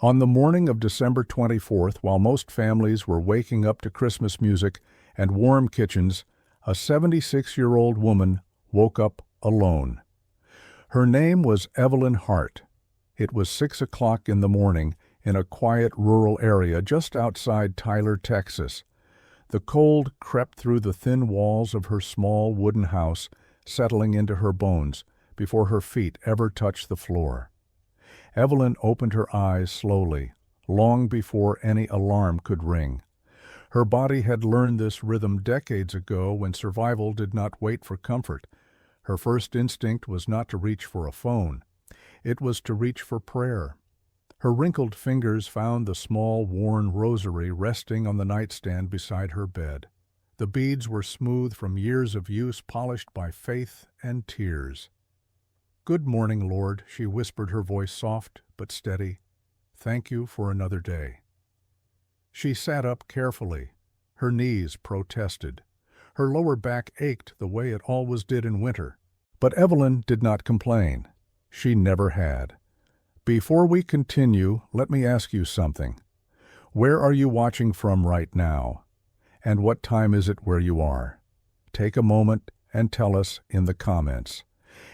On the morning of December 24th, while most families were waking up to Christmas music and warm kitchens, a 76-year-old woman woke up alone. Her name was Evelyn Hart. It was 6 o'clock in the morning in a quiet rural area just outside Tyler, Texas. The cold crept through the thin walls of her small wooden house, settling into her bones before her feet ever touched the floor. Evelyn opened her eyes slowly, long before any alarm could ring. Her body had learned this rhythm decades ago when survival did not wait for comfort. Her first instinct was not to reach for a phone. It was to reach for prayer. Her wrinkled fingers found the small, worn rosary resting on the nightstand beside her bed. The beads were smooth from years of use, polished by faith and tears. "Good morning, Lord," she whispered, her voice soft but steady. "Thank you for another day." She sat up carefully. Her knees protested. Her lower back ached the way it always did in winter. But Evelyn did not complain. She never had. Before we continue, let me ask you something. Where are you watching from right now? And what time is it where you are? Take a moment and tell us in the comments.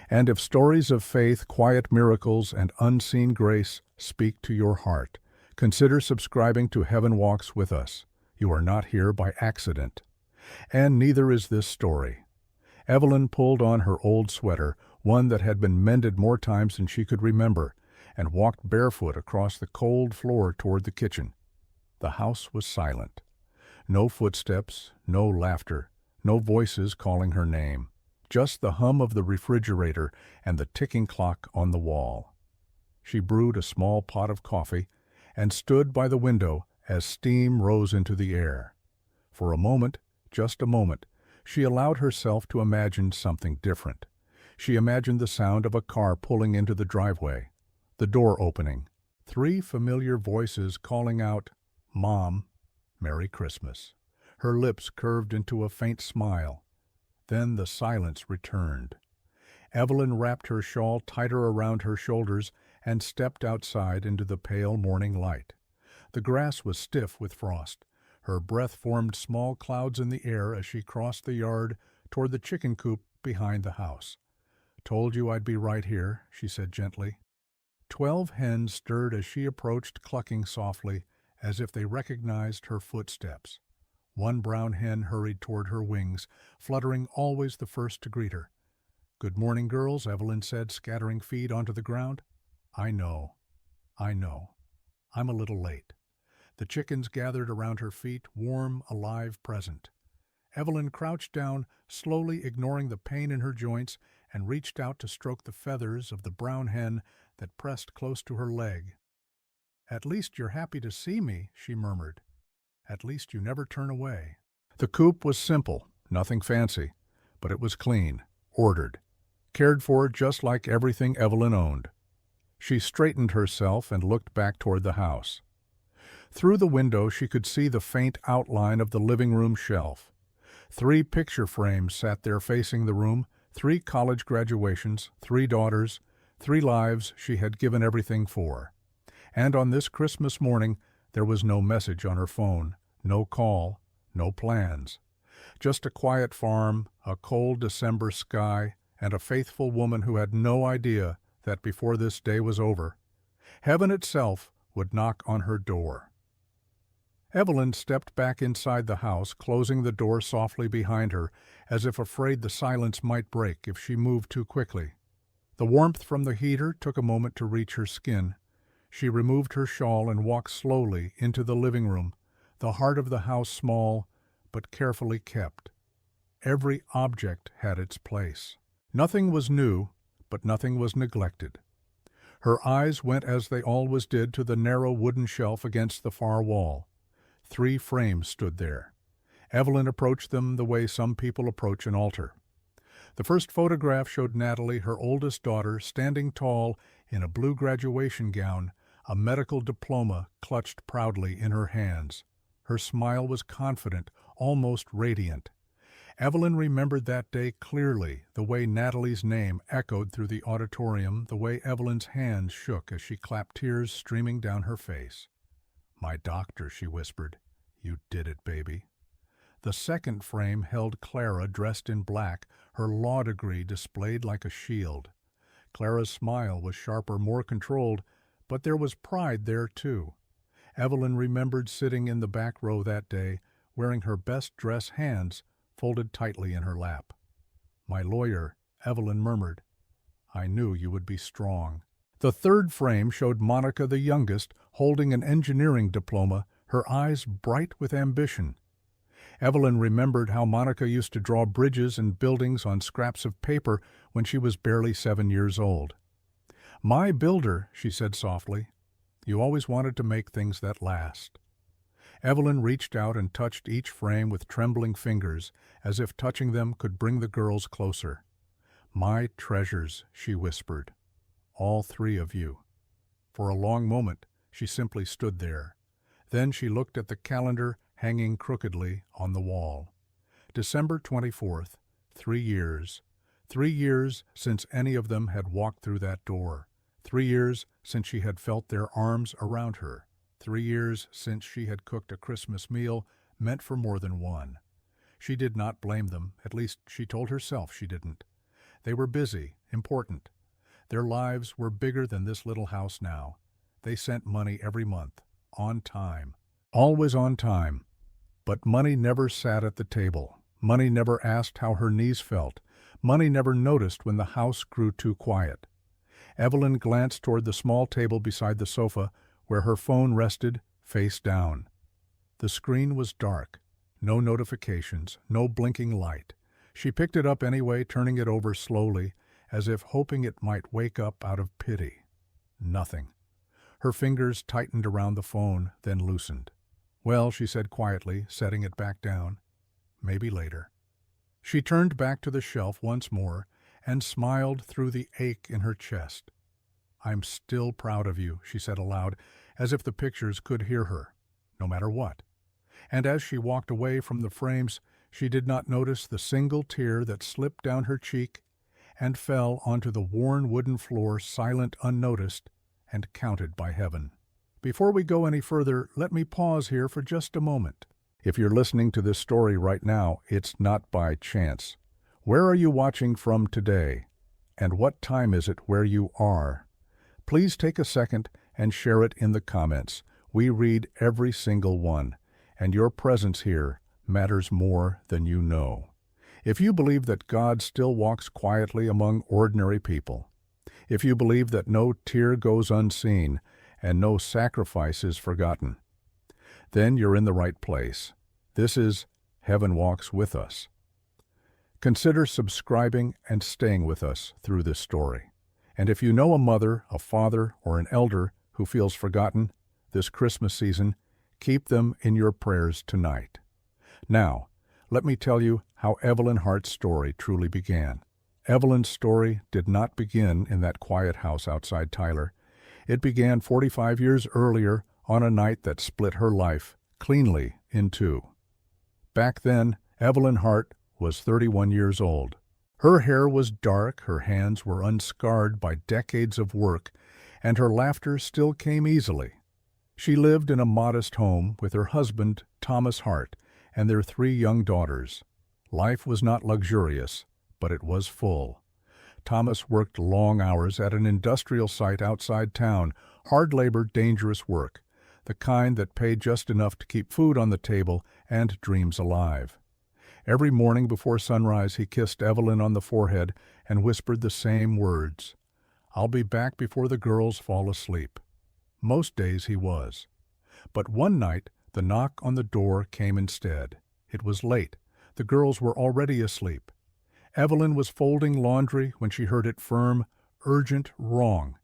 And if stories of faith, quiet miracles, and unseen grace speak to your heart, consider subscribing to Heaven Walks with Us. You are not here by accident. And neither is this story. Evelyn pulled on her old sweater, one that had been mended more times than she could remember, and walked barefoot across the cold floor toward the kitchen. The house was silent. No footsteps, no laughter, no voices calling her name. Just the hum of the refrigerator and the ticking clock on the wall. She brewed a small pot of coffee and stood by the window as steam rose into the air. For a moment, just a moment, she allowed herself to imagine something different. She imagined the sound of a car pulling into the driveway, the door opening, 3 familiar voices calling out, "Mom, Merry Christmas." Her lips curved into a faint smile. Then the silence returned. Evelyn wrapped her shawl tighter around her shoulders and stepped outside into the pale morning light. The grass was stiff with frost. Her breath formed small clouds in the air as she crossed the yard toward the chicken coop behind the house. "Told you I'd be right here," she said gently. 12 hens stirred as she approached, clucking softly, as if they recognized her footsteps. One brown hen hurried toward her wings, fluttering always the first to greet her. "Good morning, girls," Evelyn said, scattering feed onto the ground. I know. I'm a little late." The chickens gathered around her feet, warm, alive, present. Evelyn crouched down, slowly ignoring the pain in her joints, and reached out to stroke the feathers of the brown hen that pressed close to her leg. "At least you're happy to see me," she murmured. "At least you never turn away." The coop was simple, nothing fancy, but it was clean, ordered, cared for just like everything Evelyn owned. She straightened herself and looked back toward the house. Through the window she could see the faint outline of the living room shelf. 3 picture frames sat there facing the room, 3 college graduations, 3 daughters, 3 lives she had given everything for. And on this Christmas morning, there was no message on her phone, no call, no plans. Just a quiet farm, a cold December sky, and a faithful woman who had no idea that before this day was over, heaven itself would knock on her door. Evelyn stepped back inside the house, closing the door softly behind her, as if afraid the silence might break if she moved too quickly. The warmth from the heater took a moment to reach her skin. She removed her shawl and walked slowly into the living room, the heart of the house small but carefully kept. Every object had its place. Nothing was new, but nothing was neglected. Her eyes went, as they always did, to the narrow wooden shelf against the far wall. 3 frames stood there. Evelyn approached them the way some people approach an altar. The first photograph showed Natalie, her oldest daughter, standing tall in a blue graduation gown, a medical diploma clutched proudly in her hands. Her smile was confident, almost radiant. Evelyn remembered that day clearly, the way Natalie's name echoed through the auditorium, the way Evelyn's hands shook as she clapped, tears streaming down her face. "My doctor," she whispered. "You did it, baby." The second frame held Clara dressed in black, her law degree displayed like a shield. Clara's smile was sharper, more controlled, but there was pride there too. Evelyn remembered sitting in the back row that day, wearing her best dress, hands folded tightly in her lap. "My lawyer," Evelyn murmured. "I knew you would be strong." The third frame showed Monica, the youngest, holding an engineering diploma, her eyes bright with ambition. Evelyn remembered how Monica used to draw bridges and buildings on scraps of paper when she was barely 7 years old. "My builder," she said softly. "You always wanted to make things that last." Evelyn reached out and touched each frame with trembling fingers, as if touching them could bring the girls closer. "My treasures," she whispered. "All three of you." For a long moment, she simply stood there. Then she looked at the calendar hanging crookedly on the wall. December 24th, 3 years. 3 years since any of them had walked through that door. 3 years since she had felt their arms around her. 3 years since she had cooked a Christmas meal meant for more than one. She did not blame them, at least she told herself she didn't. They were busy, important. Their lives were bigger than this little house now. They sent money every month, on time. Always on time. But money never sat at the table. Money never asked how her knees felt. Money never noticed when the house grew too quiet. Evelyn glanced toward the small table beside the sofa, where her phone rested, face down. The screen was dark. No notifications, no blinking light. She picked it up anyway, turning it over slowly, as if hoping it might wake up out of pity. Nothing. Her fingers tightened around the phone, then loosened. "Well," she said quietly, setting it back down. "Maybe later." She turned back to the shelf once more and smiled through the ache in her chest. "I'm still proud of you," she said aloud, as if the pictures could hear her, no matter what. And as she walked away from the frames, she did not notice the single tear that slipped down her cheek and fell onto the worn wooden floor, silent, unnoticed, and counted by heaven. Before we go any further, let me pause here for just a moment. If you're listening to this story right now, it's not by chance. Where are you watching from today? And what time is it where you are? Please take a second and share it in the comments. We read every single one, and your presence here matters more than you know. If you believe that God still walks quietly among ordinary people, if you believe that no tear goes unseen and no sacrifice is forgotten, then you're in the right place. This is Heaven Walks With Us. Consider subscribing and staying with us through this story. And if you know a mother, a father, or an elder who feels forgotten this Christmas season, keep them in your prayers tonight. Now, let me tell you how Evelyn Hart's story truly began. Evelyn's story did not begin in that quiet house outside Tyler. It began 45 years earlier on a night that split her life cleanly in two. Back then, Evelyn Hart was 31 years old. Her hair was dark, her hands were unscarred by decades of work, and her laughter still came easily. She lived in a modest home with her husband, Thomas Hart, and their 3 young daughters. Life was not luxurious, but it was full. Thomas worked long hours at an industrial site outside town, hard labor, dangerous work, the kind that paid just enough to keep food on the table and dreams alive. Every morning before sunrise, he kissed Evelyn on the forehead and whispered the same words, "I'll be back before the girls fall asleep." Most days he was. But one night, the knock on the door came instead. It was late. The girls were already asleep. Evelyn was folding laundry when she heard it firm, urgent, wrong.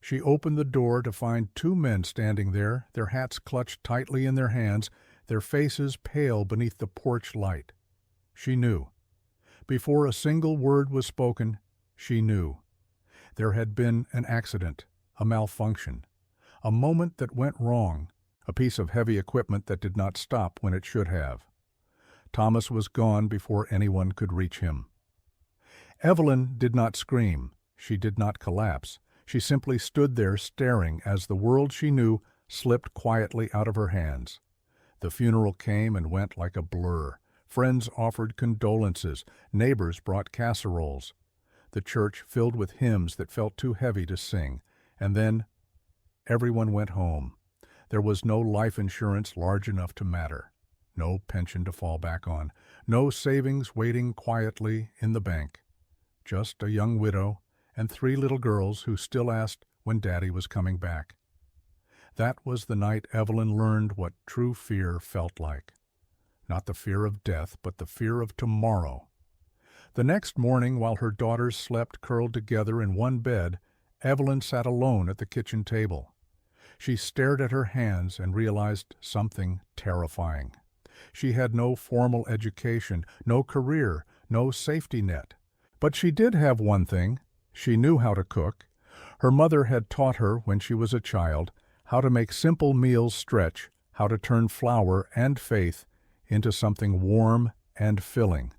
She opened the door to find 2 men standing there, their hats clutched tightly in their hands, their faces pale beneath the porch light. She knew. Before a single word was spoken, she knew. There had been an accident, a malfunction, a moment that went wrong, a piece of heavy equipment that did not stop when it should have. Thomas was gone before anyone could reach him. Evelyn did not scream. She did not collapse. She simply stood there staring as the world she knew slipped quietly out of her hands. The funeral came and went like a blur. Friends offered condolences. Neighbors brought casseroles. The church filled with hymns that felt too heavy to sing. And then everyone went home. There was no life insurance large enough to matter. No pension to fall back on. No savings waiting quietly in the bank. Just a young widow and 3 little girls who still asked when Daddy was coming back. That was the night Evelyn learned what true fear felt like. Not the fear of death, but the fear of tomorrow. The next morning, while her daughters slept curled together in one bed, Evelyn sat alone at the kitchen table. She stared at her hands and realized something terrifying. She had no formal education, no career, no safety net. But she did have one thing. She knew how to cook. Her mother had taught her when she was a child how to make simple meals stretch, how to turn flour and faith into something warm and filling.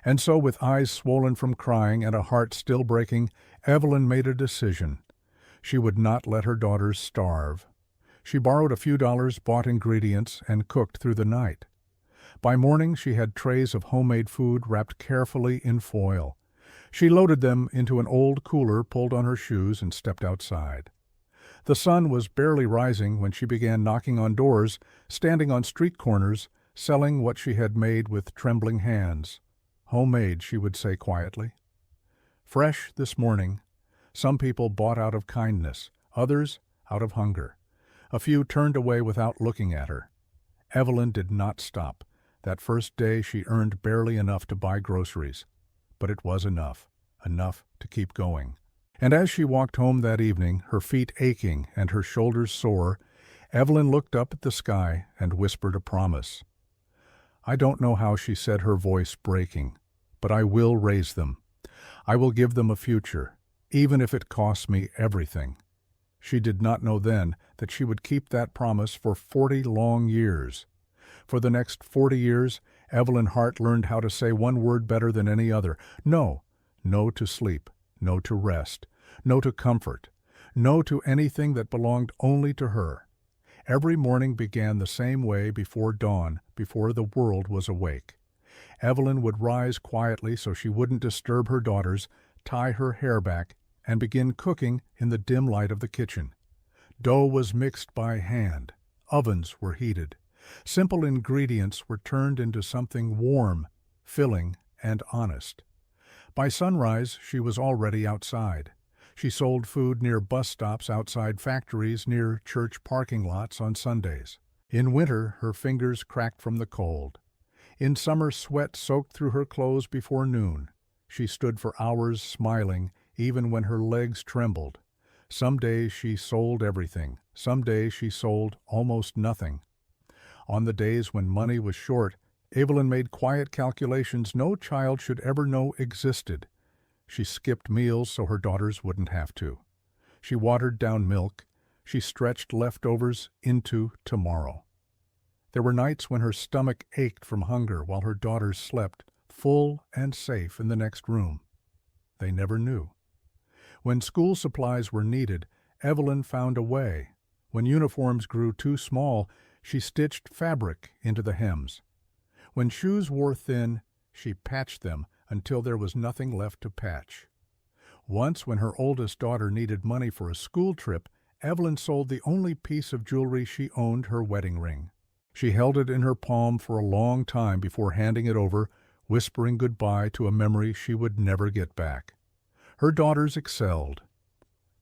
And so, with eyes swollen from crying and a heart still breaking, Evelyn made a decision. She would not let her daughters starve. She borrowed a few dollars, bought ingredients, and cooked through the night. By morning, she had trays of homemade food wrapped carefully in foil. She loaded them into an old cooler, pulled on her shoes, and stepped outside. The sun was barely rising when she began knocking on doors, standing on street corners, selling what she had made with trembling hands. Homemade, she would say quietly. Fresh this morning. Some people bought out of kindness, others out of hunger. A few turned away without looking at her. Evelyn did not stop. That first day she earned barely enough to buy groceries. But it was enough to keep going. And as she walked home that evening, her feet aching and her shoulders sore, Evelyn looked up at the sky and whispered a promise. I don't know how she said, her voice breaking, but I will raise them. I will give them a future, even if it costs me everything. She did not know then that she would keep that promise for 40 long years. For the next 40 years, Evelyn Hart learned how to say one word better than any other. No. No to sleep. No to rest. No to comfort. No to anything that belonged only to her. Every morning began the same way before dawn, before the world was awake. Evelyn would rise quietly so she wouldn't disturb her daughters, tie her hair back, and begin cooking in the dim light of the kitchen. Dough was mixed by hand. Ovens were heated. Simple ingredients were turned into something warm, filling, and honest. By sunrise, she was already outside. She sold food near bus stops, outside factories, near church parking lots on Sundays. In winter, her fingers cracked from the cold. In summer, sweat soaked through her clothes before noon. She stood for hours smiling, even when her legs trembled. Some days she sold everything. Some days she sold almost nothing. On the days when money was short, Evelyn made quiet calculations no child should ever know existed. She skipped meals so her daughters wouldn't have to. She watered down milk. She stretched leftovers into tomorrow. There were nights when her stomach ached from hunger while her daughters slept, full and safe, in the next room. They never knew. When school supplies were needed, Evelyn found a way. When uniforms grew too small, she stitched fabric into the hems. When shoes wore thin, she patched them until there was nothing left to patch. Once, when her oldest daughter needed money for a school trip, Evelyn sold the only piece of jewelry she owned, her wedding ring. She held it in her palm for a long time before handing it over, whispering goodbye to a memory she would never get back. Her daughters excelled.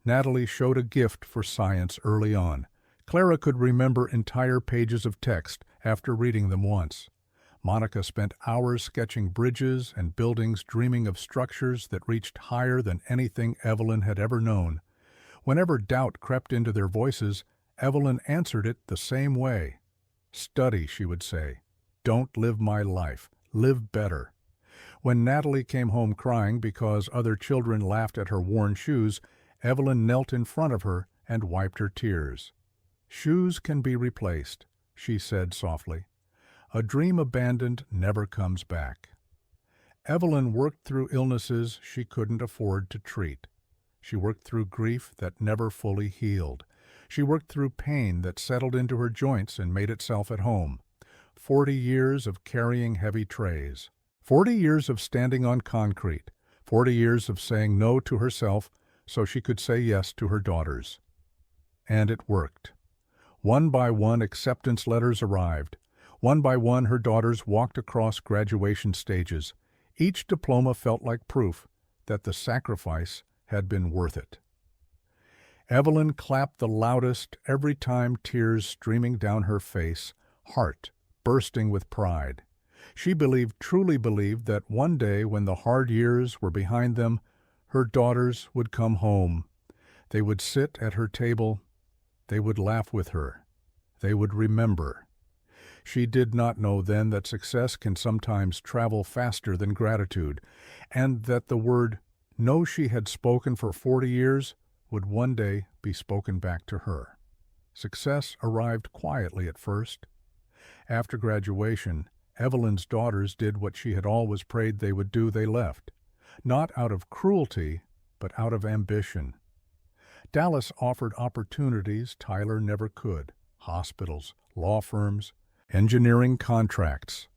Natalie showed a gift for science early on. Clara could remember entire pages of text after reading them once. Monica spent hours sketching bridges and buildings, dreaming of structures that reached higher than anything Evelyn had ever known. Whenever doubt crept into their voices, Evelyn answered it the same way. Study, she would say. Don't live my life. Live better. When Natalie came home crying because other children laughed at her worn shoes, Evelyn knelt in front of her and wiped her tears. Shoes can be replaced, she said softly. A dream abandoned never comes back. Evelyn worked through illnesses she couldn't afford to treat. She worked through grief that never fully healed. She worked through pain that settled into her joints and made itself at home. 40 years of carrying heavy trays. 40 years of standing on concrete. 40 years of saying no to herself so she could say yes to her daughters. And it worked. One by one, acceptance letters arrived. One by one, her daughters walked across graduation stages. Each diploma felt like proof that the sacrifice had been worth it. Evelyn clapped the loudest every time, tears streaming down her face, heart bursting with pride. She truly believed that one day when the hard years were behind them, her daughters would come home. They would sit at her table. They would laugh with her. They would remember. She did not know then that success can sometimes travel faster than gratitude, and that the word no she had spoken for 40 years would one day be spoken back to her. Success arrived quietly at first. After graduation, Evelyn's daughters did what she had always prayed they would do. They left, not out of cruelty, but out of ambition. Dallas offered opportunities Tyler never could: hospitals, law firms, engineering contracts,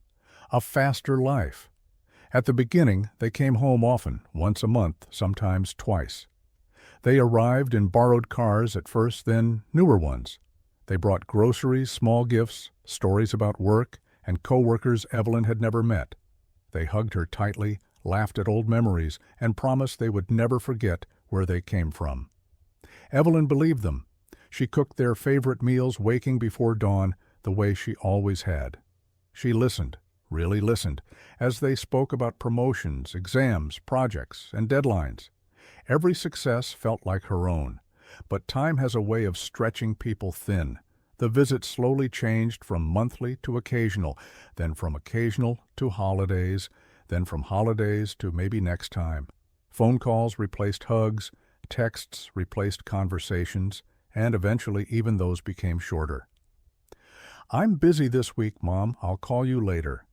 a faster life. At the beginning, they came home often, once a month, sometimes twice. They arrived in borrowed cars at first, then newer ones. They brought groceries, small gifts, stories about work, and co-workers Evelyn had never met. They hugged her tightly, laughed at old memories, and promised they would never forget where they came from. Evelyn believed them. She cooked their favorite meals waking before dawn, the way she always had. She listened, really listened, as they spoke about promotions, exams, projects, and deadlines. Every success felt like her own. But time has a way of stretching people thin. The visits slowly changed from monthly to occasional, then from occasional to holidays, then from holidays to maybe next time. Phone calls replaced hugs, texts replaced conversations, and eventually even those became shorter. "I'm busy this week, Mom. I'll call you later.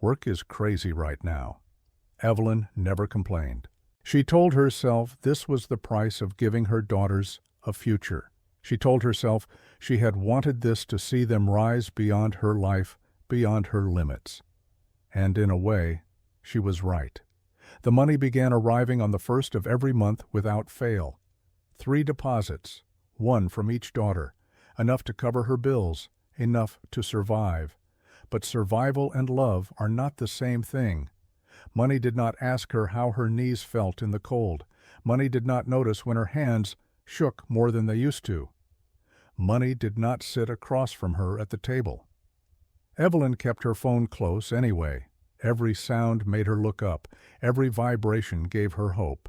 Work is crazy right now." Evelyn never complained. She told herself this was the price of giving her daughters a future. She told herself she had wanted this to see them rise beyond her life, beyond her limits. And in a way, she was right. The money began arriving on the first of every month without fail. 3 deposits, 1 from each daughter, enough to cover her bills, enough to survive. But survival and love are not the same thing. Money did not ask her how her knees felt in the cold. Money did not notice when her hands shook more than they used to. Money did not sit across from her at the table. Evelyn kept her phone close anyway. Every sound made her look up. Every vibration gave her hope.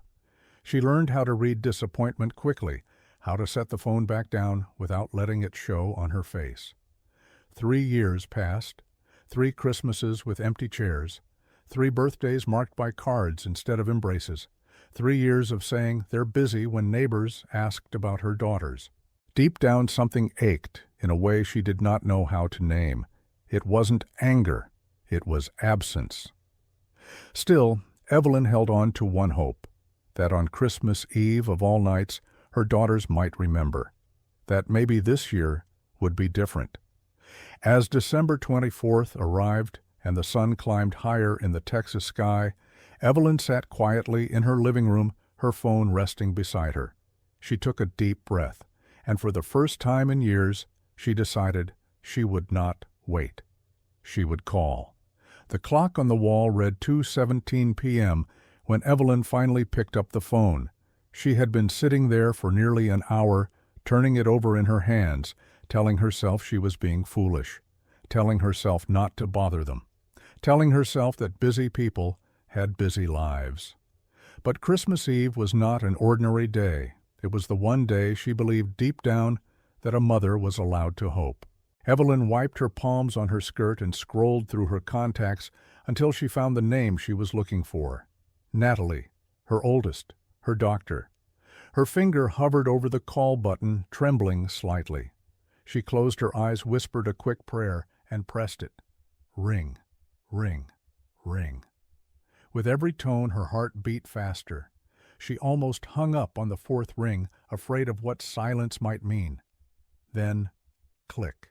She learned how to read disappointment quickly, how to set the phone back down without letting it show on her face. 3 years passed, 3 Christmases with empty chairs, 3 birthdays marked by cards instead of embraces, 3 years of saying they're busy when neighbors asked about her daughters. Deep down something ached in a way she did not know how to name. It wasn't anger, it was absence. Still, Evelyn held on to one hope, that on Christmas Eve of all nights her daughters might remember, that maybe this year would be different. As December 24th arrived and the sun climbed higher in the Texas sky, Evelyn sat quietly in her living room, her phone resting beside her. She took a deep breath, and for the first time in years, she decided she would not wait. She would call. The clock on the wall read 2:17 p.m. when Evelyn finally picked up the phone. She had been sitting there for nearly an hour, turning it over in her hands, telling herself she was being foolish, telling herself not to bother them, telling herself that busy people had busy lives. But Christmas Eve was not an ordinary day. It was the one day she believed deep down that a mother was allowed to hope. Evelyn wiped her palms on her skirt and scrolled through her contacts until she found the name she was looking for. Natalie, her oldest, her doctor. Her finger hovered over the call button, trembling slightly. She closed her eyes, whispered a quick prayer, and pressed it. Ring, ring, ring. With every tone her heart beat faster. She almost hung up on the fourth ring, afraid of what silence might mean. Then, click.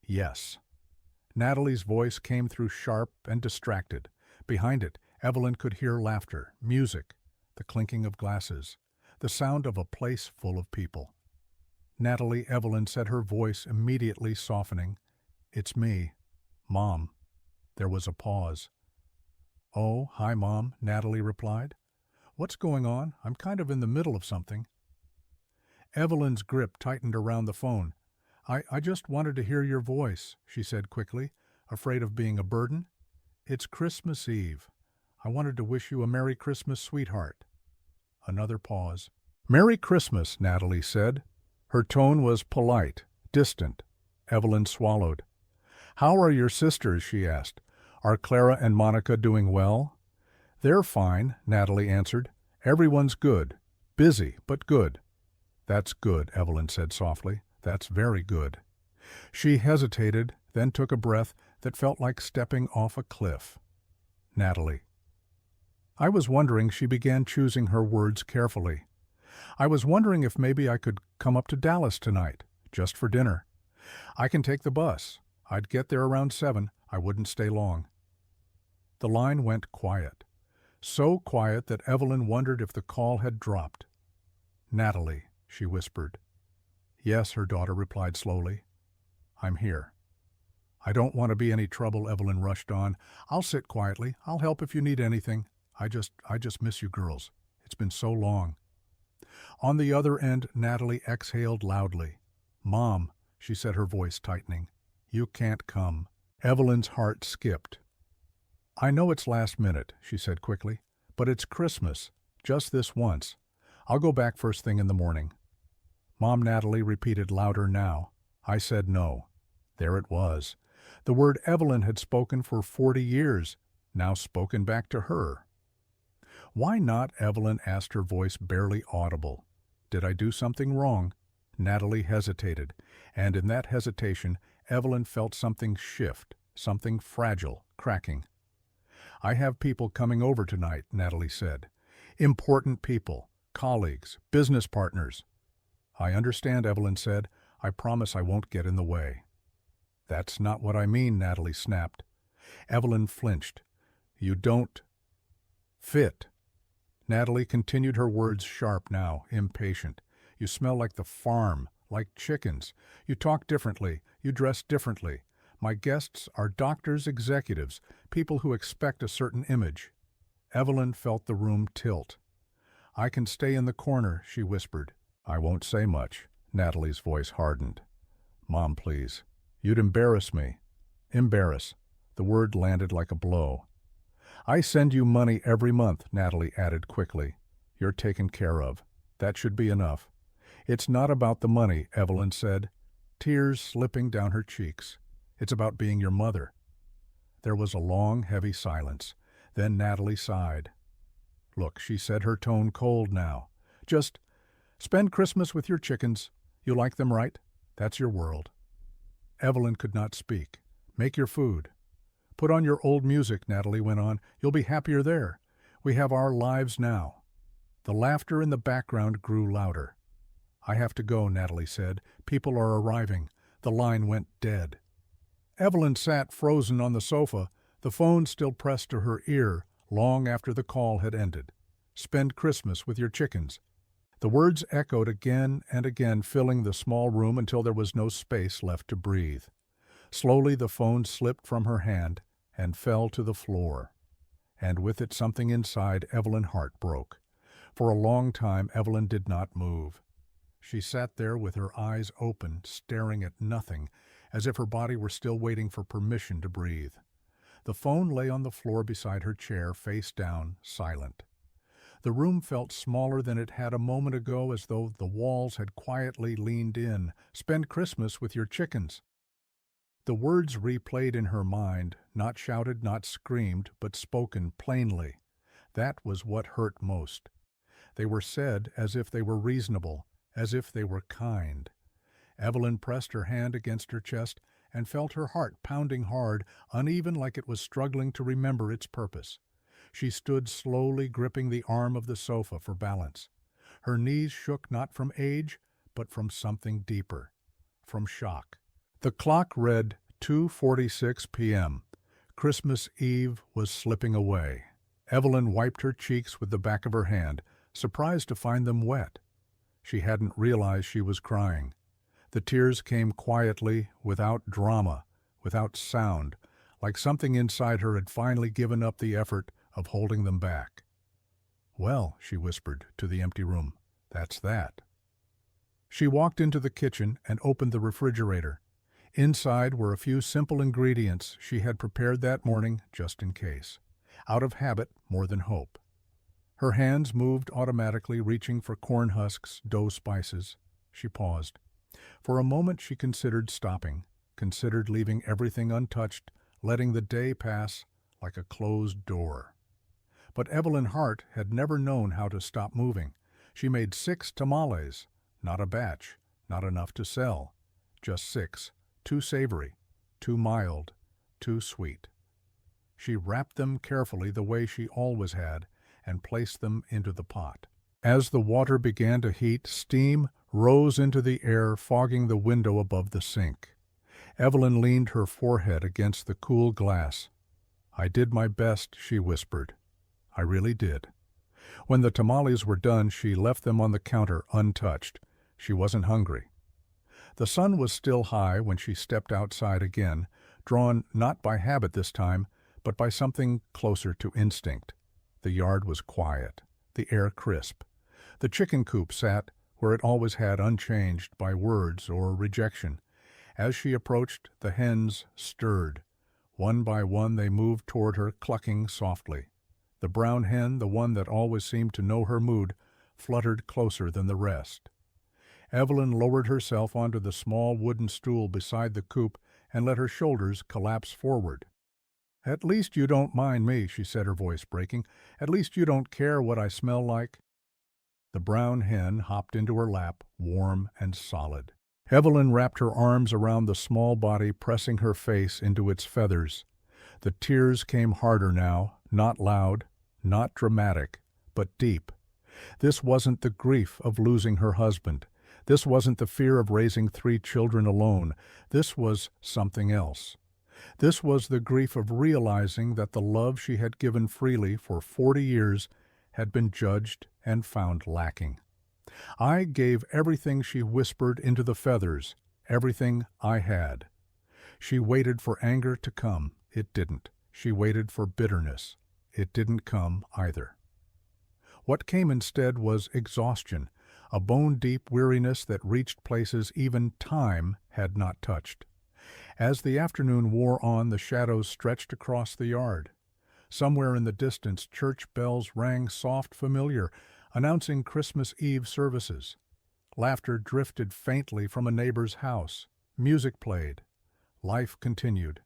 Yes. Natalie's voice came through sharp and distracted. Behind it, Evelyn could hear laughter, music, the clinking of glasses, the sound of a place full of people. Natalie, Evelyn said, her voice immediately softening. "It's me, Mom." There was a pause. "Oh, hi, Mom," Natalie replied. "What's going on? I'm kind of in the middle of something." Evelyn's grip tightened around the phone. I just wanted to hear your voice," she said quickly, afraid of being a burden. "It's Christmas Eve. I wanted to wish you a Merry Christmas, sweetheart." Another pause. "Merry Christmas," Natalie said. Her tone was polite, distant. Evelyn swallowed. "How are your sisters?" she asked. "Are Clara and Monica doing well?" "They're fine," Natalie answered. "Everyone's good. Busy, but good." "That's good," Evelyn said softly. "That's very good." She hesitated, then took a breath that felt like stepping off a cliff. "Natalie." I was wondering, she began choosing her words carefully. "I was wondering if maybe I could come up to Dallas tonight, just for dinner. I can take the bus. I'd get there around 7. I wouldn't stay long." The line went quiet. So quiet that Evelyn wondered if the call had dropped. "Natalie," she whispered. "Yes," her daughter replied slowly. "I'm here." "I don't want to be any trouble," Evelyn rushed on. "I'll sit quietly. I'll help if you need anything. I just miss you girls. It's been so long." On the other end, Natalie exhaled loudly. "Mom," she said, her voice tightening. "You can't come." Evelyn's heart skipped. "I know it's last minute," she said quickly, "but it's Christmas, just this once. I'll go back first thing in the morning." Mom, Natalie repeated louder now. I said no. There it was. The word Evelyn had spoken for 40 years, now spoken back to her. "Why not?" Evelyn asked, her voice barely audible. "Did I do something wrong?" Natalie hesitated, and in that hesitation, Evelyn felt something shift, something fragile, cracking. "I have people coming over tonight," Natalie said. "Important people, colleagues, business partners." "I understand," Evelyn said. "I promise I won't get in the way." "That's not what I mean," Natalie snapped. Evelyn flinched. "You don't fit." Natalie continued, her words sharp now, impatient. "You smell like the farm, like chickens. You talk differently. You dress differently. My guests are doctors, executives, people who expect a certain image." Evelyn felt the room tilt. "I can stay in the corner," she whispered. "I won't say much." Natalie's voice hardened. "Mom, please. You'd embarrass me." "Embarrass." The word landed like a blow. "I send you money every month," Natalie added quickly. "You're taken care of. That should be enough." "It's not about the money," Evelyn said, tears slipping down her cheeks. "It's about being your mother." There was a long, heavy silence. Then Natalie sighed. "Look," she said, her tone cold now. "Just spend Christmas with your chickens. You like them, right? That's your world." Evelyn could not speak. "Make your food." "Put on your old music," Natalie went on. "You'll be happier there. We have our lives now." The laughter in the background grew louder. "I have to go," Natalie said. "People are arriving." The line went dead. Evelyn sat frozen on the sofa, the phone still pressed to her ear, long after the call had ended. "Spend Christmas with your chickens." The words echoed again and again, filling the small room until there was no space left to breathe. Slowly the phone slipped from her hand and fell to the floor. And with it something inside Evelyn's heart broke. For a long time Evelyn did not move. She sat there with her eyes open, staring at nothing, as if her body were still waiting for permission to breathe. The phone lay on the floor beside her chair, face down, silent. The room felt smaller than it had a moment ago, as though the walls had quietly leaned in. "Spend Christmas with your chickens." The words replayed in her mind, not shouted, not screamed, but spoken plainly. That was what hurt most. They were said as if they were reasonable, as if they were kind. Evelyn pressed her hand against her chest and felt her heart pounding hard, uneven like it was struggling to remember its purpose. She stood slowly gripping the arm of the sofa for balance. Her knees shook not from age, but from something deeper, from shock. The clock read 2:46 p.m. Christmas Eve was slipping away. Evelyn wiped her cheeks with the back of her hand, surprised to find them wet. She hadn't realized she was crying. The tears came quietly, without drama, without sound, like something inside her had finally given up the effort of holding them back. "Well," she whispered to the empty room, "that's that." She walked into the kitchen and opened the refrigerator. Inside were a few simple ingredients she had prepared that morning just in case, out of habit more than hope. Her hands moved automatically, reaching for corn husks, dough spices. She paused. For a moment she considered stopping, considered leaving everything untouched, letting the day pass like a closed door. But Evelyn Hart had never known how to stop moving. She made 6 tamales, not a batch, not enough to sell, just 6, too savory, too mild, too sweet. She wrapped them carefully the way she always had and placed them into the pot. As the water began to heat, steam rose into the air, fogging the window above the sink. Evelyn leaned her forehead against the cool glass. "I did my best," she whispered. "I really did." When the tamales were done, she left them on the counter untouched. She wasn't hungry. The sun was still high when she stepped outside again, drawn not by habit this time, but by something closer to instinct. The yard was quiet, the air crisp. The chicken coop sat where it always had, unchanged by words or rejection. As she approached, the hens stirred. One by one they moved toward her, clucking softly. The brown hen, the one that always seemed to know her mood, fluttered closer than the rest. Evelyn lowered herself onto the small wooden stool beside the coop and let her shoulders collapse forward. "At least you don't mind me," she said, her voice breaking. "At least you don't care what I smell like." The brown hen hopped into her lap, warm and solid. Evelyn wrapped her arms around the small body, pressing her face into its feathers. The tears came harder now, not loud, not dramatic, but deep. This wasn't the grief of losing her husband. This wasn't the fear of raising 3 children alone. This was something else. This was the grief of realizing that the love she had given freely for 40 years had been judged and found lacking. "I gave everything," she whispered into the feathers, "everything I had." She waited for anger to come. It didn't. She waited for bitterness. It didn't come either. What came instead was exhaustion, a bone-deep weariness that reached places even time had not touched. As the afternoon wore on, the shadows stretched across the yard. Somewhere in the distance, church bells rang soft, familiar, announcing Christmas Eve services. Laughter drifted faintly from a neighbor's house. Music played. Life continued.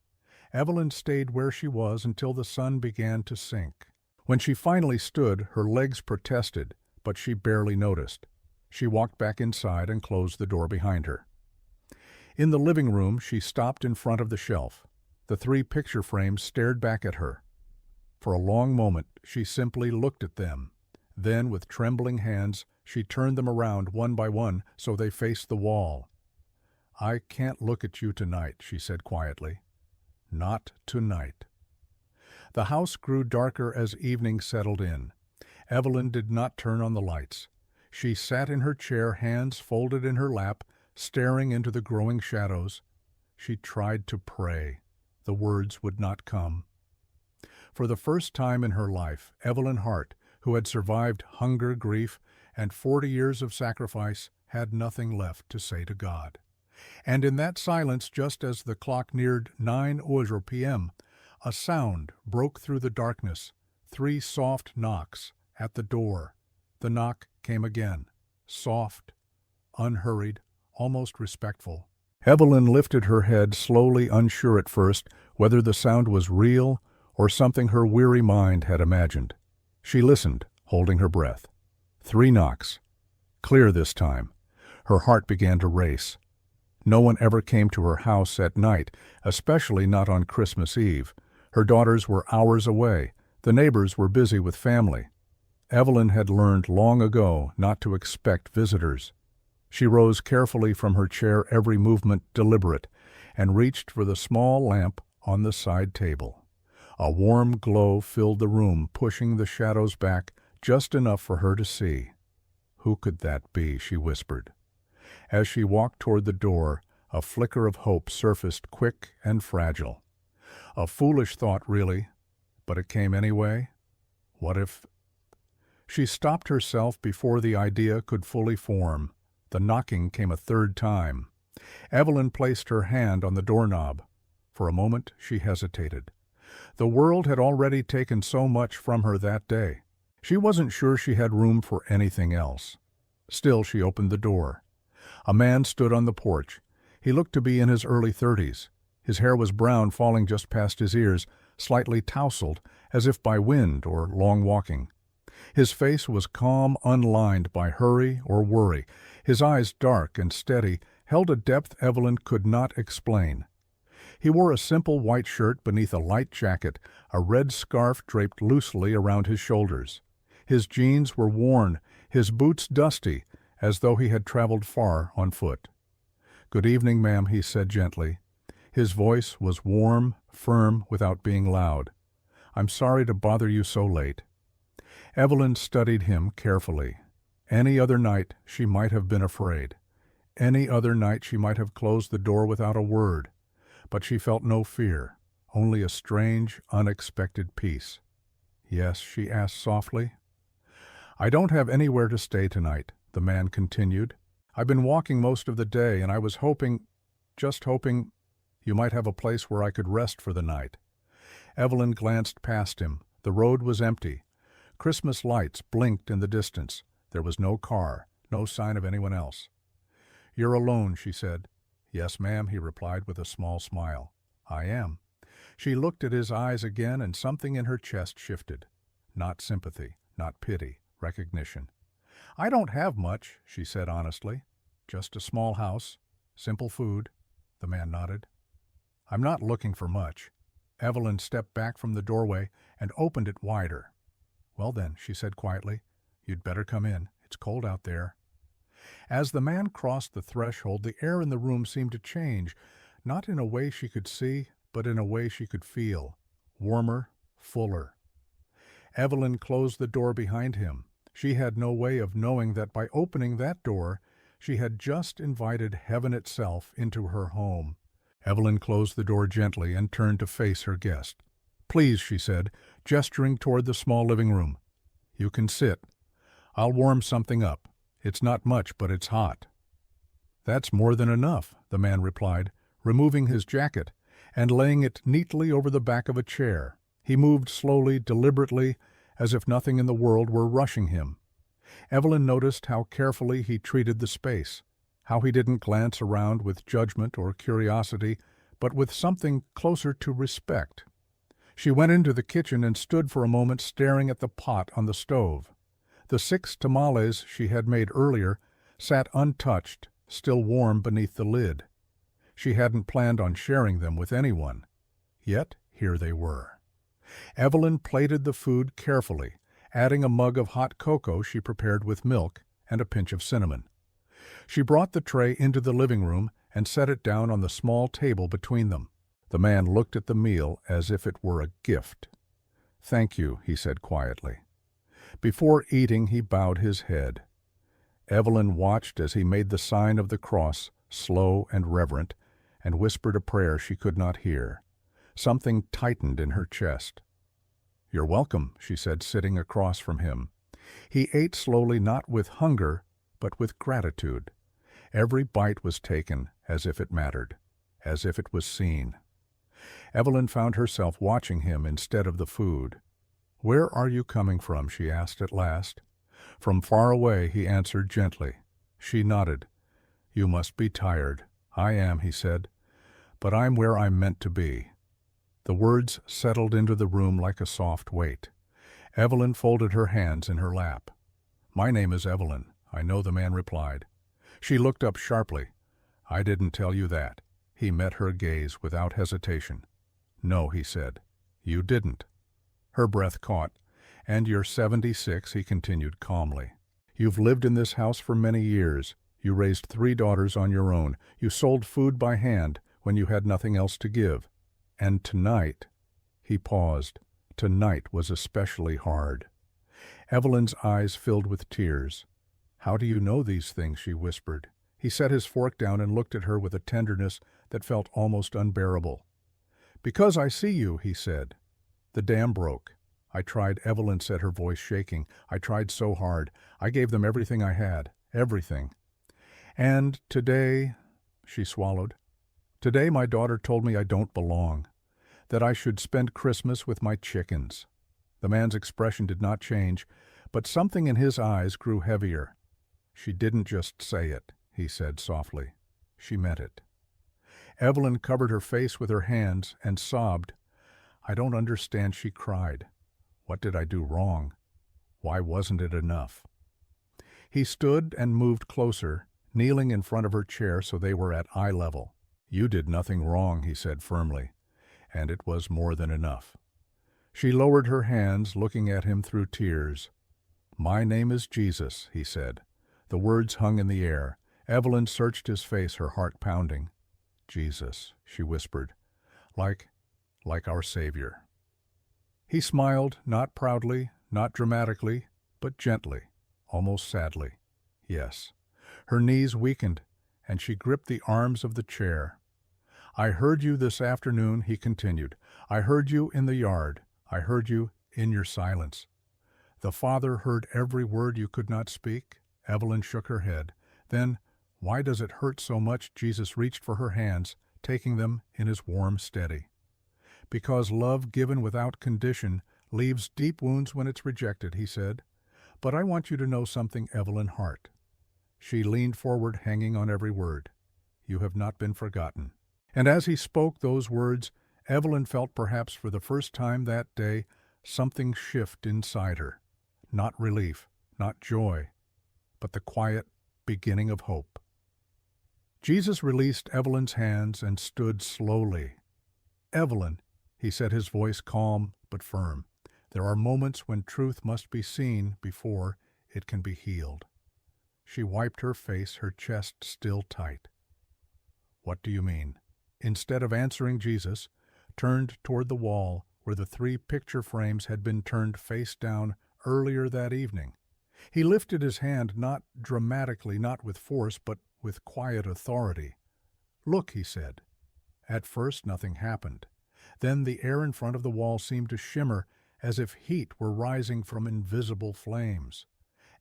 Evelyn stayed where she was until the sun began to sink. When she finally stood, her legs protested, but she barely noticed. She walked back inside and closed the door behind her. In the living room, she stopped in front of the shelf. The 3 picture frames stared back at her. For a long moment, she simply looked at them. Then, with trembling hands, she turned them around one by one so they faced the wall. "I can't look at you tonight," she said quietly. "Not tonight." The house grew darker as evening settled in. Evelyn did not turn on the lights. She sat in her chair, hands folded in her lap, staring into the growing shadows. She tried to pray. The words would not come. For the first time in her life, Evelyn Hart, who had survived hunger, grief, and 40 years of sacrifice, had nothing left to say to God. And in that silence, just as the clock neared 9 p.m., a sound broke through the darkness, 3 soft knocks at the door. The knock came again, soft, unhurried, almost respectful. Evelyn lifted her head slowly, unsure at first whether the sound was real or something her weary mind had imagined. She listened, holding her breath. 3 knocks. Clear this time. Her heart began to race. No one ever came to her house at night, especially not on Christmas Eve. Her daughters were hours away. The neighbors were busy with family. Evelyn had learned long ago not to expect visitors. She rose carefully from her chair, every movement deliberate, and reached for the small lamp on the side table. A warm glow filled the room, pushing the shadows back just enough for her to see. "Who could that be?" she whispered. As she walked toward the door, a flicker of hope surfaced, quick and fragile. A foolish thought, really, but it came anyway. What if... She stopped herself before the idea could fully form. The knocking came a third time. Evelyn placed her hand on the doorknob. For a moment she hesitated. The world had already taken so much from her that day. She wasn't sure she had room for anything else. Still, she opened the door. A man stood on the porch. He looked to be in his early 30s. His hair was brown, falling just past his ears, slightly tousled, as if by wind or long walking. His face was calm, unlined by hurry or worry. His eyes, dark and steady, held a depth Evelyn could not explain. He wore a simple white shirt beneath a light jacket, a red scarf draped loosely around his shoulders. His jeans were worn, his boots dusty, as though he had traveled far on foot. "Good evening, ma'am," he said gently. His voice was warm, firm, without being loud. "I'm sorry to bother you so late." Evelyn studied him carefully. Any other night she might have been afraid. Any other night she might have closed the door without a word. But she felt no fear, only a strange, unexpected peace. "Yes?" she asked softly. "I don't have anywhere to stay tonight," the man continued. "I've been walking most of the day, and I was just hoping, you might have a place where I could rest for the night." Evelyn glanced past him. The road was empty. Christmas lights blinked in the distance. There was no car, no sign of anyone else. "You're alone," she said. "Yes, ma'am," he replied with a small smile. "I am." She looked at his eyes again, and something in her chest shifted. Not sympathy, not pity, recognition. "I don't have much," she said honestly. "Just a small house, simple food." The man nodded. "I'm not looking for much." Evelyn stepped back from the doorway and opened it wider. "Well then," she said quietly, "you'd better come in. It's cold out there." As the man crossed the threshold, the air in the room seemed to change, not in a way she could see, but in a way she could feel. Warmer, fuller. Evelyn closed the door behind him. She had no way of knowing that by opening that door, she had just invited heaven itself into her home. Evelyn closed the door gently and turned to face her guest. "Please," she said, gesturing toward the small living room. "You can sit. I'll warm something up. It's not much, but it's hot." "That's more than enough," the man replied, removing his jacket and laying it neatly over the back of a chair. He moved slowly, deliberately, as if nothing in the world were rushing him. Evelyn noticed how carefully he treated the space, how he didn't glance around with judgment or curiosity, but with something closer to respect. She went into the kitchen and stood for a moment staring at the pot on the stove. The 6 tamales she had made earlier sat untouched, still warm beneath the lid. She hadn't planned on sharing them with anyone. Yet here they were. Evelyn plated the food carefully, adding a mug of hot cocoa she prepared with milk and a pinch of cinnamon. She brought the tray into the living room and set it down on the small table between them. The man looked at the meal as if it were a gift. "Thank you," he said quietly. Before eating, he bowed his head. Evelyn watched as he made the sign of the cross, slow and reverent, and whispered a prayer she could not hear. Something tightened in her chest. "You're welcome," she said, sitting across from him. He ate slowly, not with hunger, but with gratitude. Every bite was taken as if it mattered, as if it was seen. Evelyn found herself watching him instead of the food. "Where are you coming from?" she asked at last. "From far away," he answered gently. She nodded. "You must be tired." "I am," he said. "But I'm where I'm meant to be." The words settled into the room like a soft weight. Evelyn folded her hands in her lap. "My name is Evelyn," I know, the man replied. She looked up sharply. I didn't tell you that. He met her gaze without hesitation. No, he said. You didn't. Her breath caught. And you're 76, he continued calmly. You've lived in this house for many years. You raised 3 daughters on your own. You sold food by hand when you had nothing else to give. And tonight, he paused. Tonight was especially hard. Evelyn's eyes filled with tears. How do you know these things? She whispered. He set his fork down and looked at her with a tenderness that felt almost unbearable. Because I see you, he said. The dam broke. I tried, Evelyn said, her voice shaking. I tried so hard. I gave them everything I had. Everything. And today, she swallowed. Today my daughter told me I don't belong. That I should spend Christmas with my chickens. The man's expression did not change, but something in his eyes grew heavier. She didn't just say it, he said softly. She meant it. Evelyn covered her face with her hands and sobbed. I don't understand, she cried. What did I do wrong? Why wasn't it enough? He stood and moved closer, kneeling in front of her chair so they were at eye level. You did nothing wrong, he said firmly, and it was more than enough. She lowered her hands, looking at him through tears. My name is Jesus, he said. The words hung in the air. Evelyn searched his face, her heart pounding. Jesus, she whispered, like our Savior. He smiled, not proudly, not dramatically, but gently, almost sadly. Yes. Her knees weakened, and she gripped the arms of the chair. I heard you this afternoon, he continued. I heard you in the yard. I heard you in your silence. The Father heard every word you could not speak. Evelyn shook her head. Then, why does it hurt so much? Jesus reached for her hands, taking them in his warm, steady. Because love given without condition leaves deep wounds when it's rejected, he said. But I want you to know something, Evelyn Hart. She leaned forward, hanging on every word. You have not been forgotten. And as he spoke those words, Evelyn felt perhaps for the first time that day something shift inside her. Not relief, not joy, but the quiet beginning of hope. Jesus released Evelyn's hands and stood slowly. Evelyn, he said, his voice calm but firm. There are moments when truth must be seen before it can be healed. She wiped her face, her chest still tight. What do you mean? Instead of answering, Jesus turned toward the wall where the 3 picture frames had been turned face down earlier that evening. He lifted his hand, not dramatically, not with force, but with quiet authority. Look, he said. At first nothing happened. Then the air in front of the wall seemed to shimmer as if heat were rising from invisible flames.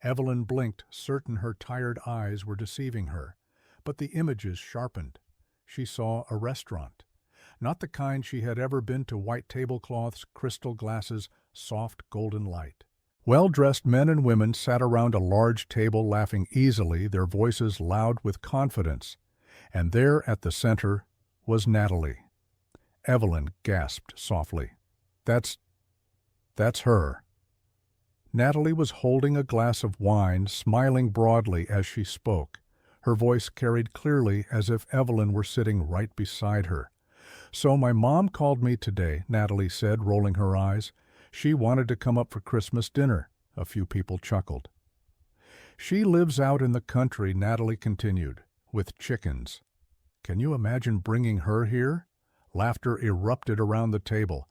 Evelyn blinked, certain her tired eyes were deceiving her, but the images sharpened. She saw a restaurant. Not the kind she had ever been to, white tablecloths, crystal glasses, soft golden light. Well-dressed men and women sat around a large table laughing easily, their voices loud with confidence. And there at the center was Natalie. Evelyn gasped softly. That's her. Natalie was holding a glass of wine, smiling broadly as she spoke. Her voice carried clearly as if Evelyn were sitting right beside her. So my mom called me today, Natalie said, rolling her eyes. She wanted to come up for Christmas dinner. A few people chuckled. She lives out in the country, Natalie continued, with chickens. Can you imagine bringing her here? Laughter erupted around the table.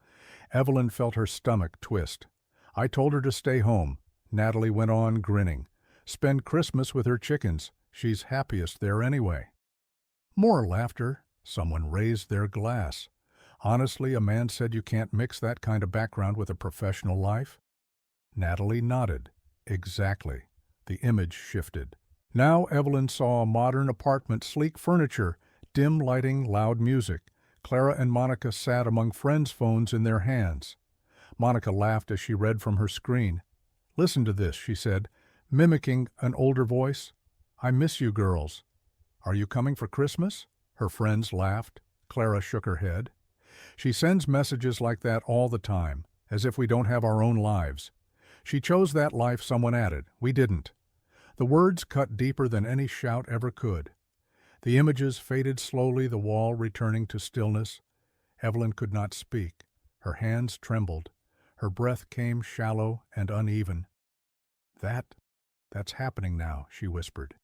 Evelyn felt her stomach twist. I told her to stay home, Natalie went on, grinning. Spend Christmas with her chickens. She's happiest there anyway. More laughter. Someone raised their glass. Honestly, a man said you can't mix that kind of background with a professional life? Natalie nodded. Exactly. The image shifted. Now Evelyn saw a modern apartment, sleek furniture, dim lighting, loud music. Clara and Monica sat among friends' phones in their hands. Monica laughed as she read from her screen. Listen to this, she said, mimicking an older voice. I miss you girls. Are you coming for Christmas? Her friends laughed. Clara shook her head. She sends messages like that all the time, as if we don't have our own lives. She chose that life, someone added. We didn't. The words cut deeper than any shout ever could. The images faded slowly, the wall returning to stillness. Evelyn could not speak. Her hands trembled. Her breath came shallow and uneven. That's happening now," she whispered.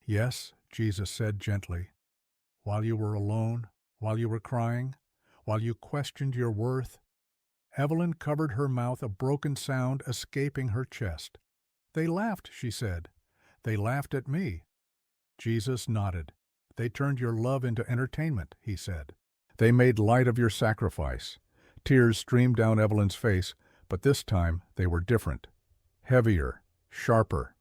"Yes," Jesus said gently. "While you were alone, while you were crying, while you questioned your worth." Evelyn covered her mouth, a broken sound escaping her chest. "They laughed," she said. "They laughed at me." Jesus nodded. "They turned your love into entertainment," he said. "They made light of your sacrifice." Tears streamed down Evelyn's face, but this time they were different. Heavier, sharper.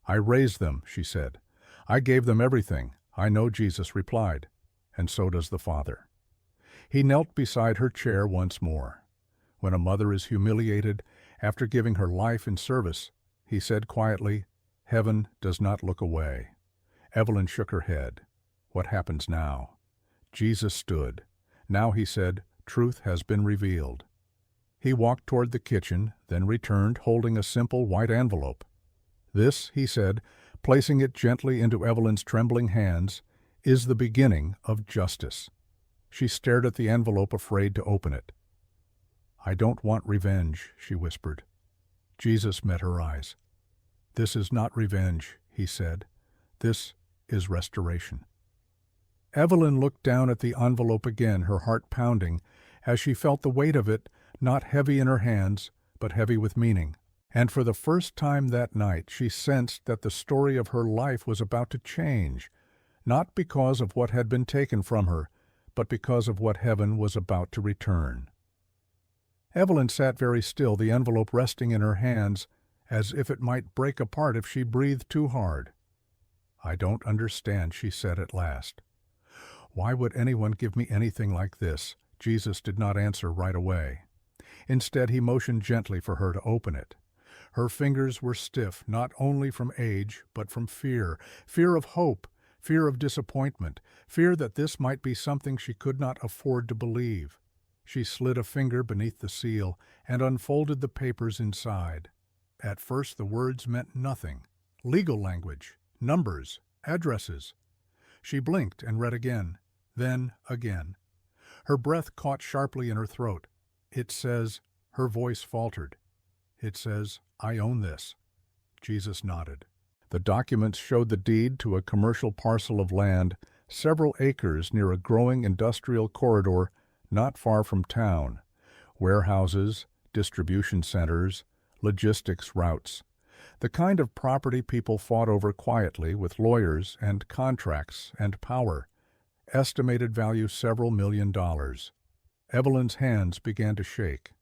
"I raised them," she said. "I gave them everything." "I know," Jesus replied, "and so does the Father." He knelt beside her chair once more. When a mother is humiliated after giving her life in service, he said quietly, "Heaven does not look away." Evelyn shook her head. What happens now? Jesus stood. Now, he said, truth has been revealed. He walked toward the kitchen, then returned holding a simple white envelope. "This," he said, placing it gently into Evelyn's trembling hands, "is the beginning of justice." She stared at the envelope, afraid to open it. "I don't want revenge," she whispered. Jesus met her eyes. "This is not revenge," he said. "This is restoration." Evelyn looked down at the envelope again, her heart pounding, as she felt the weight of it, not heavy in her hands, but heavy with meaning. And for the first time that night she sensed that the story of her life was about to change, not because of what had been taken from her, but because of what heaven was about to return. Evelyn sat very still, the envelope resting in her hands, as if it might break apart if she breathed too hard. "I don't understand," she said at last. "Why would anyone give me anything like this?" Jesus did not answer right away. Instead, he motioned gently for her to open it. Her fingers were stiff, not only from age, but from fear. Fear of hope, fear of disappointment, fear that this might be something she could not afford to believe. She slid a finger beneath the seal and unfolded the papers inside. At first the words meant nothing. Legal language, numbers, addresses. She blinked and read again, then again. Her breath caught sharply in her throat. "It says," her voice faltered. "It says, I own this." Jesus nodded. The documents showed the deed to a commercial parcel of land, several acres near a growing industrial corridor not far from town. Warehouses, distribution centers, logistics routes. The kind of property people fought over quietly with lawyers and contracts and power. Estimated value several $1,000,000. Evelyn's hands began to shake.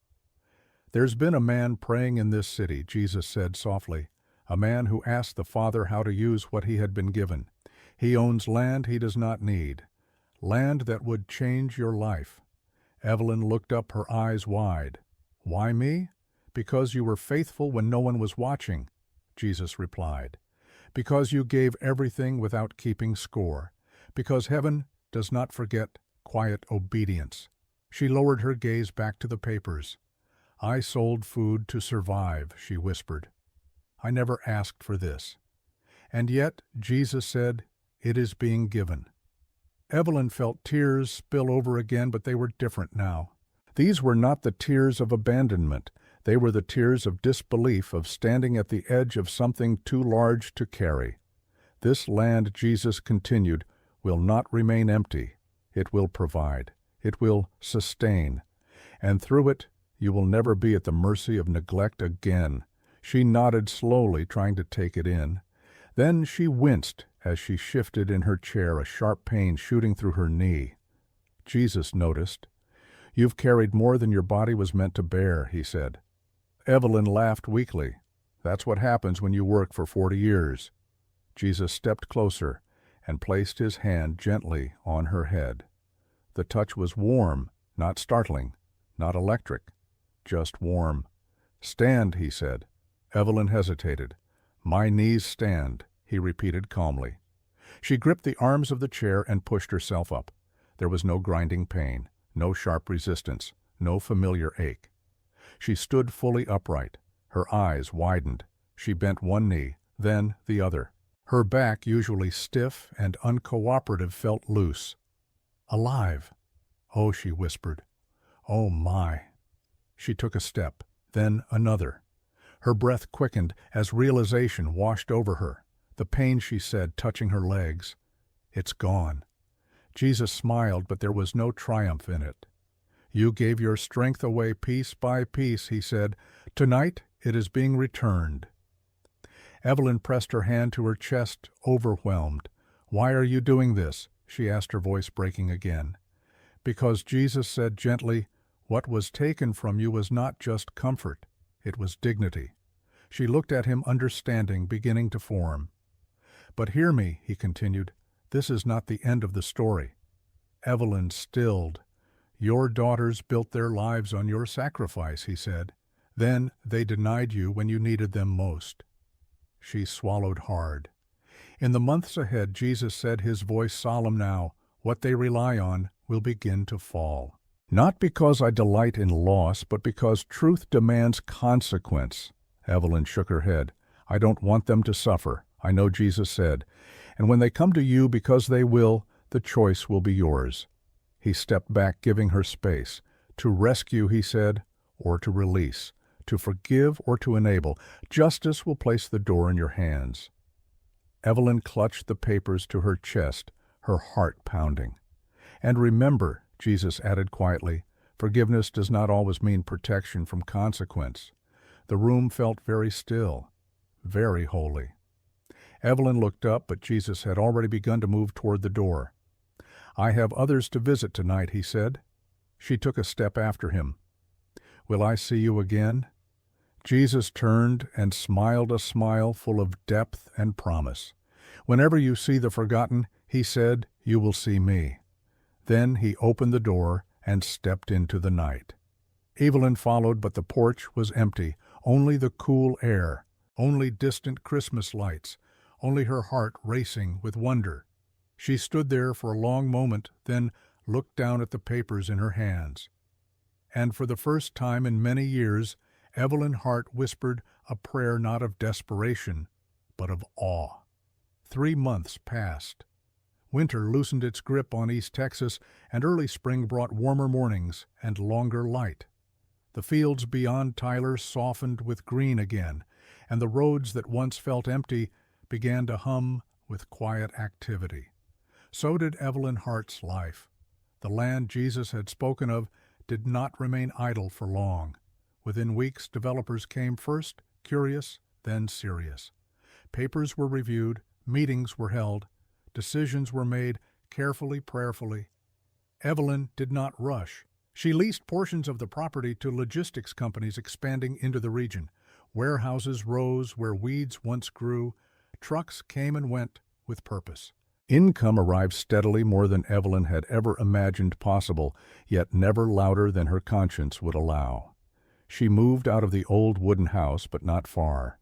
"There's been a man praying in this city," Jesus said softly, "a man who asked the Father how to use what he had been given. He owns land he does not need, land that would change your life." Evelyn looked up, her eyes wide. "Why me?" "Because you were faithful when no one was watching," Jesus replied. "Because you gave everything without keeping score. Because heaven does not forget quiet obedience." She lowered her gaze back to the papers. "I sold food to survive," she whispered. "I never asked for this." And yet, Jesus said, "It is being given." Evelyn felt tears spill over again, but they were different now. These were not the tears of abandonment. They were the tears of disbelief, of standing at the edge of something too large to carry. "This land," Jesus continued, "will not remain empty. It will provide. It will sustain. And through it, you will never be at the mercy of neglect again." She nodded slowly, trying to take it in. Then she winced as she shifted in her chair, a sharp pain shooting through her knee. Jesus noticed. "You've carried more than your body was meant to bear," he said. Evelyn laughed weakly. "That's what happens when you work for 40 years. Jesus stepped closer and placed his hand gently on her head. The touch was warm, not startling, not electric, just warm. "Stand," he said. Evelyn hesitated. "My knees stand," he repeated calmly. She gripped the arms of the chair and pushed herself up. There was no grinding pain, no sharp resistance, no familiar ache. She stood fully upright. Her eyes widened. She bent one knee, then the other. Her back, usually stiff and uncooperative, felt loose. Alive. Oh, she whispered. Oh, my. She took a step, then another. Her breath quickened as realization washed over her. The pain, she said, touching her legs. It's gone. Jesus smiled, but there was no triumph in it. You gave your strength away piece by piece, he said. Tonight it is being returned. Evelyn pressed her hand to her chest, overwhelmed. Why are you doing this? She asked, her voice breaking again. Because Jesus said gently, what was taken from you was not just comfort, it was dignity. She looked at him, understanding beginning to form. But hear me, he continued, this is not the end of the story. Evelyn stilled. Your daughters built their lives on your sacrifice, he said. Then they denied you when you needed them most. She swallowed hard. In the months ahead, Jesus said, his voice solemn now, what they rely on will begin to fall. Not because I delight in loss, but because truth demands consequence. Evelyn shook her head. I don't want them to suffer, I know Jesus said. And when they come to you because they will, the choice will be yours. He stepped back, giving her space. To rescue, he said, or to release. To forgive or to enable. Justice will place the door in your hands. Evelyn clutched the papers to her chest, her heart pounding. And remember, Jesus added quietly, forgiveness does not always mean protection from consequence. The room felt very still, very holy. Evelyn looked up, but Jesus had already begun to move toward the door. I have others to visit tonight, he said. She took a step after him. Will I see you again? Jesus turned and smiled a smile full of depth and promise. Whenever you see the forgotten, he said, you will see me. Then he opened the door and stepped into the night. Evelyn followed, but the porch was empty, only the cool air, only distant Christmas lights, only her heart racing with wonder. She stood there for a long moment, then looked down at the papers in her hands. And for the first time in many years, Evelyn Hart whispered a prayer not of desperation, but of awe. 3 months passed. Winter loosened its grip on East Texas, and early spring brought warmer mornings and longer light. The fields beyond Tyler softened with green again, and the roads that once felt empty began to hum with quiet activity. So did Evelyn Hart's life. The land Jesus had spoken of did not remain idle for long. Within weeks, developers came first, curious, then serious. Papers were reviewed, meetings were held, decisions were made carefully, prayerfully. Evelyn did not rush. She leased portions of the property to logistics companies expanding into the region. Warehouses rose where weeds once grew. Trucks came and went with purpose. Income arrived steadily, more than Evelyn had ever imagined possible, yet never louder than her conscience would allow. She moved out of the old wooden house, but not far.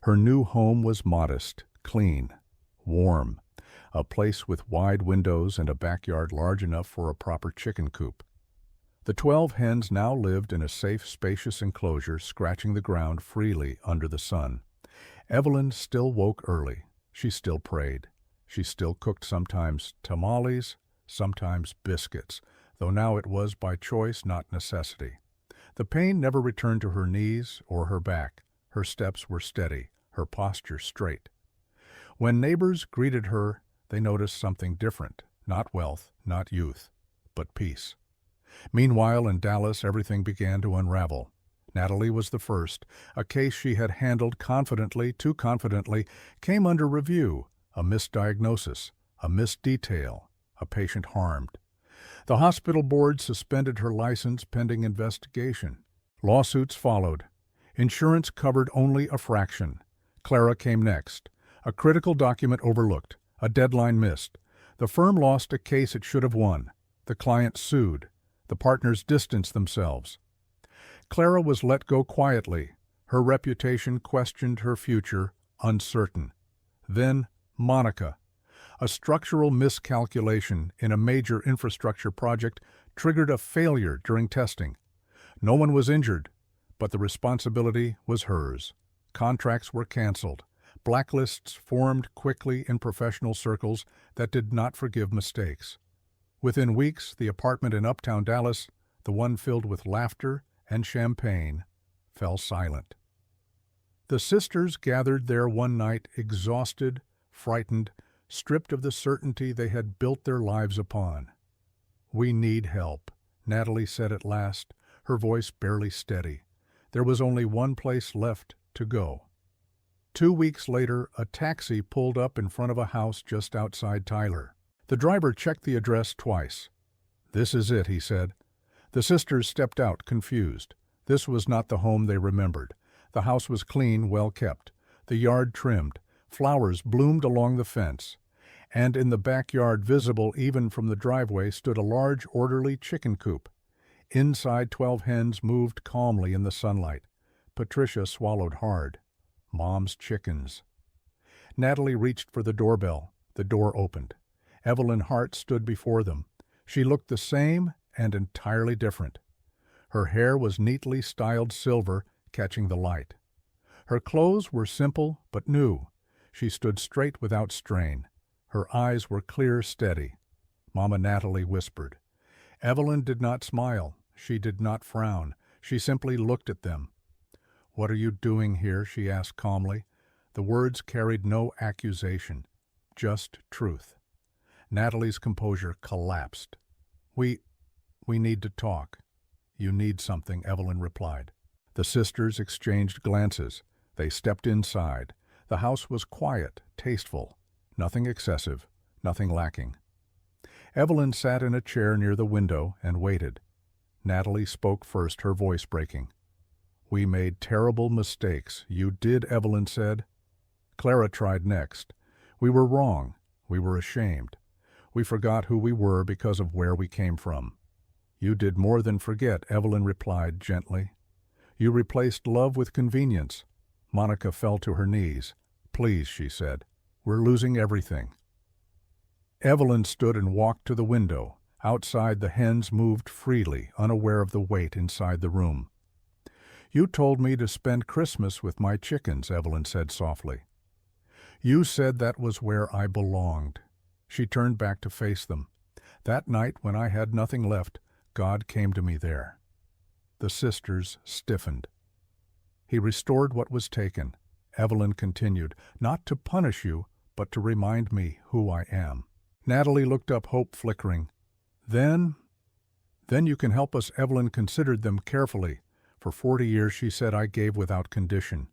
Her new home was modest, clean, warm, a place with wide windows and a backyard large enough for a proper chicken coop. The 12 hens now lived in a safe, spacious enclosure, scratching the ground freely under the sun. Evelyn still woke early. She still prayed. She still cooked sometimes tamales, sometimes biscuits, though now it was by choice, not necessity. The pain never returned to her knees or her back. Her steps were steady, her posture straight. When neighbors greeted her, they noticed something different, not wealth, not youth, but peace. Meanwhile, in Dallas, everything began to unravel. Natalie was the first. A case she had handled confidently, too confidently, came under review. A misdiagnosis, a missed detail, a patient harmed. The hospital board suspended her license pending investigation. Lawsuits followed. Insurance covered only a fraction. Clara came next. A critical document overlooked. A deadline missed. The firm lost a case it should have won. The client sued. The partners distanced themselves. Clara was let go quietly. Her reputation questioned, her future uncertain. Then Monica. A structural miscalculation in a major infrastructure project triggered a failure during testing. No one was injured, but the responsibility was hers. Contracts were canceled. Blacklists formed quickly in professional circles that did not forgive mistakes. Within weeks, the apartment in uptown Dallas, the one filled with laughter and champagne, fell silent. The sisters gathered there one night, exhausted, frightened, stripped of the certainty they had built their lives upon. "We need help," Natalie said at last, her voice barely steady. There was only one place left to go. 2 weeks later, a taxi pulled up in front of a house just outside Tyler. The driver checked the address twice. "This is it," he said. The sisters stepped out, confused. This was not the home they remembered. The house was clean, well kept, the yard trimmed, flowers bloomed along the fence, and in the backyard, visible even from the driveway, stood a large, orderly chicken coop. Inside, 12 hens moved calmly in the sunlight. Patricia swallowed hard. Mom's chickens. Natalie reached for the doorbell. The door opened. Evelyn Hart stood before them. She looked the same and entirely different. Her hair was neatly styled silver, catching the light. Her clothes were simple but new. She stood straight without strain. Her eyes were clear, steady. Mama Natalie whispered. Evelyn did not smile. She did not frown. She simply looked at them. "What are you doing here?" she asked calmly. The words carried no accusation, just truth. Natalie's composure collapsed. We need to talk." "You need something," Evelyn replied. The sisters exchanged glances. They stepped inside. The house was quiet, tasteful. Nothing excessive, nothing lacking. Evelyn sat in a chair near the window and waited. Natalie spoke first, her voice breaking. "We made terrible mistakes." "You did," Evelyn said. Clara tried next. "We were wrong. We were ashamed. We forgot who we were because of where we came from." "You did more than forget," Evelyn replied gently. "You replaced love with convenience." Monica fell to her knees. "Please," she said. "We're losing everything." Evelyn stood and walked to the window. Outside, the hens moved freely, unaware of the weight inside the room. "You told me to spend Christmas with my chickens," Evelyn said softly. "You said that was where I belonged." She turned back to face them. "That night, when I had nothing left, God came to me there." The sisters stiffened. "He restored what was taken," Evelyn continued, "not to punish you, but to remind me who I am." Natalie looked up, hope flickering. Then you can help us." Evelyn considered them carefully. "For 40 years, she said, I gave without condition.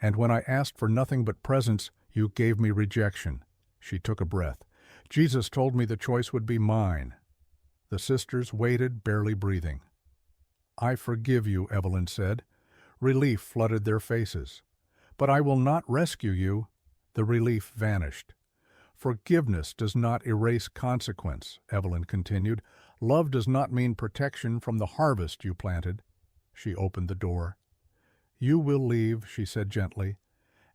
And when I asked for nothing but presents, you gave me rejection." She took a breath. "Jesus told me the choice would be mine." The sisters waited, barely breathing. "I forgive you," Evelyn said. Relief flooded their faces. "But I will not rescue you." The relief vanished. "Forgiveness does not erase consequence," Evelyn continued. "Love does not mean protection from the harvest you planted." She opened the door. "You will leave," she said gently,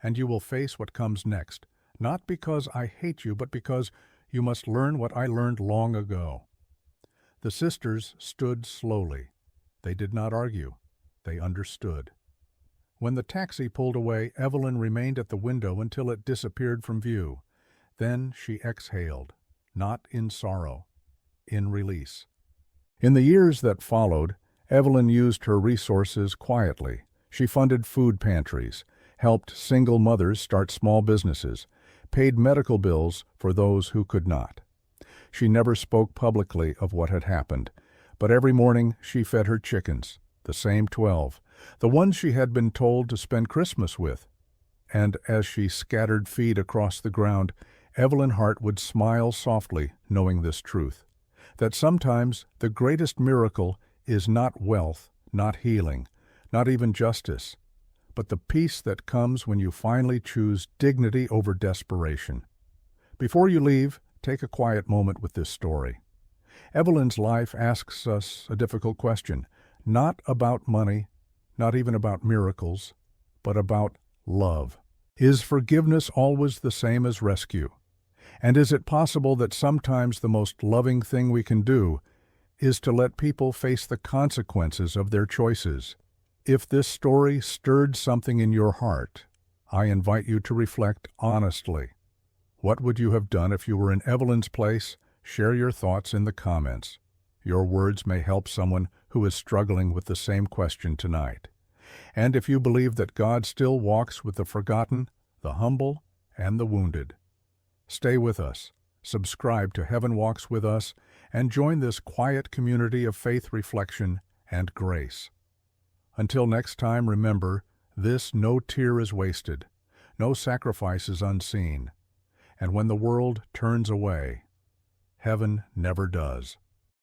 "and you will face what comes next, not because I hate you, but because you must learn what I learned long ago." The sisters stood slowly. They did not argue. They understood. When the taxi pulled away, Evelyn remained at the window until it disappeared from view. Then she exhaled, not in sorrow, in release. In the years that followed, Evelyn used her resources quietly. She funded food pantries, helped single mothers start small businesses, paid medical bills for those who could not. She never spoke publicly of what had happened, but every morning she fed her chickens, the same 12, the ones she had been told to spend Christmas with. And as she scattered feed across the ground, Evelyn Hart would smile softly, knowing this truth, that sometimes the greatest miracle is not wealth, not healing, not even justice, but the peace that comes when you finally choose dignity over desperation. Before you leave, take a quiet moment with this story. Evelyn's life asks us a difficult question, not about money, not even about miracles, but about love. Is forgiveness always the same as rescue? And is it possible that sometimes the most loving thing we can do is to let people face the consequences of their choices? If this story stirred something in your heart, I invite you to reflect honestly. What would you have done if you were in Evelyn's place? Share your thoughts in the comments. Your words may help someone who is struggling with the same question tonight. And if you believe that God still walks with the forgotten, the humble, and the wounded, stay with us, subscribe to Heaven Walks With Us, and join this quiet community of faith, reflection, and grace. Until next time, remember, no tear is wasted, no sacrifice is unseen, and when the world turns away, heaven never does.